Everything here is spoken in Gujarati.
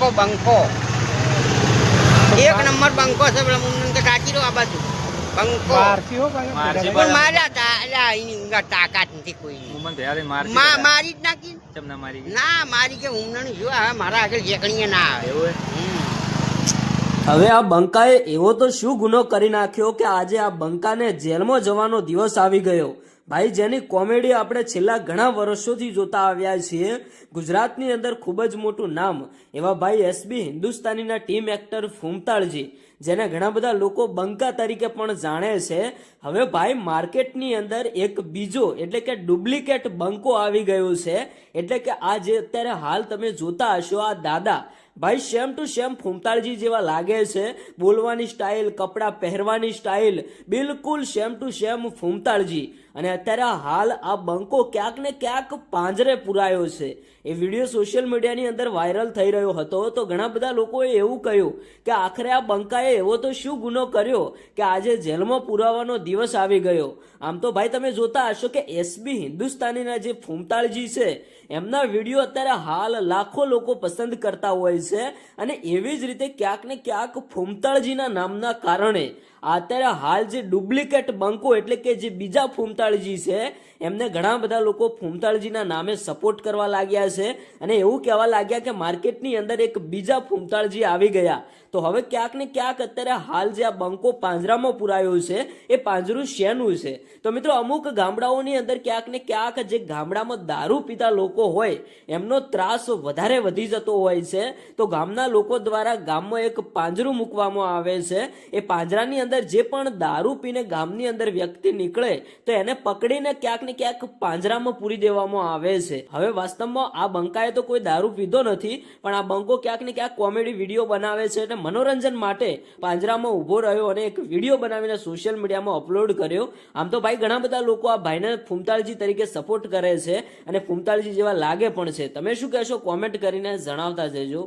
બંકો બંકો એક નંબર બંકો છે પેલા મુન્નન કે કાચી રો આ બાજુ બંકો પણ માર્યા તા અલ્યા એની ઊંઘા તાકાત નથી કોઈ મારી જ નાખી ના મારી કે ઊંઘણ જો હવે મારા આગળ જેકણીએ ના આવે હવે આ બંકાએ એવો તો શું ગુનો કરી નાખ્યો કે આજે આ બંકાને જેલમાં જવાનો દિવસ આવી ગયો। ભાઈ જેની કોમેડી આપણે છેલ્લા ઘણા વર્ષોથી જોતા આવ્યા છીએ, ગુજરાતની અંદર ખૂબ જ મોટું નામ એવા ભાઈ એસબી હિન્દુસ્તાનીના ટીમ એક્ટર ફૂમતાળજી, જેને ઘણા બધા લોકો બંકા તરીકે પણ જાણે છે, હવે ભાઈ માર્કેટની અંદર એક બીજો એટલે કે ડુપ્લિકેટ બંકો આવી ગયો છે। એટલે કે આ જે અત્યારે હાલ તમે જોતા હશો આ દાદા ભાઈ સેમ ટુ સેમ ફૂમતાળજી જેવા લાગે છે, બોલવાની સ્ટાઇલ, કપડાં પહેરવાની સ્ટાઇલ બિલકુલ સેમ ટુ સેમ ફૂમતાળજી। અને અત્યારે હાલ આ બંકો ક્યાંક ને ક્યાંક પાંજરે પુરાયો છે। એ વિડીયો સોશિયલ મીડિયાની અંદર વાયરલ થઈ રહ્યો હતો તો ઘણા બધા લોકોએ એવું કહ્યું કે આખરે આ બંકાએ એવો તો શું ગુનો કર્યો કે આજે જેલમાં પુરાવાનો દિવસ આવી ગયો। આમ તો ભાઈ તમે જોતા હશો કે એસબી હિન્દુસ્તાનીના જે ફૂમતાળજી છે એમના વિડીયો અત્યારે હાલ લાખો લોકો પસંદ કરતા હોય છે, અને એવી જ રીતે ક્યાંક ને ક્યાંક ફૂમતાળજીના નામના કારણે અત્યારે હાલ જે ડુપ્લિકેટ બંકો એટલે કે જે બીજા ફૂમતાળજી છે એમને ઘણા બધા લોકો ફૂમતાળજીના નામે સપોર્ટ કરવા લાગ્યા છે, અને એવું કહેવા લાગ્યા કે માર્કેટની અંદર એક બીજા ફૂમતાળજી આવી ગયા। તો હવે ક્યાંક ને ક્યાંક અત્યારે હાલ જે આ બંકો પાંજરામાં પુરાયો છે એ પાંજરું શેનું છે? તો મિત્રો અમુક ગામડાઓની અંદર ક્યાંક ને ક્યાંક જે ગામડામાં દારૂ પીતા લોકો હોય એમનો ત્રાસ વધારે વધી જતો હોય છે, તો ગામના લોકો દ્વારા ગામમાં એક પાંજરું મૂકવામાં આવે છે। એ પાંજરાની અંદર જે પણ દારૂ પીને ગામની અંદર વ્યક્તિ નીકળે તો એને પકડીને ક્યાંક ને ક્યાંક પાંજરામાં પૂરી દેવામાં આવે છે। હવે વાસ્તવમાં આ બંકાએ તો કોઈ દારૂ પીધો નથી, પણ આ બંકો ક્યાંક ને ક્યાંક કોમેડી વિડીયો બનાવે છે અને મનોરંજન માટે પાંજરામાં ઉભો રહ્યો અને એક વિડીયો બનાવીને સોશિયલ મીડિયામાં અપલોડ કર્યો। આમ તો ભાઈ ઘણા બધા લોકો આ ભાઈને ફૂમતાળજી તરીકે સપોર્ટ કરે છે અને ફૂમતાળજી જેવા લાગે પણ છે। તમે શું કહેશો? કોમેન્ટ કરીને જણાવતા જજો।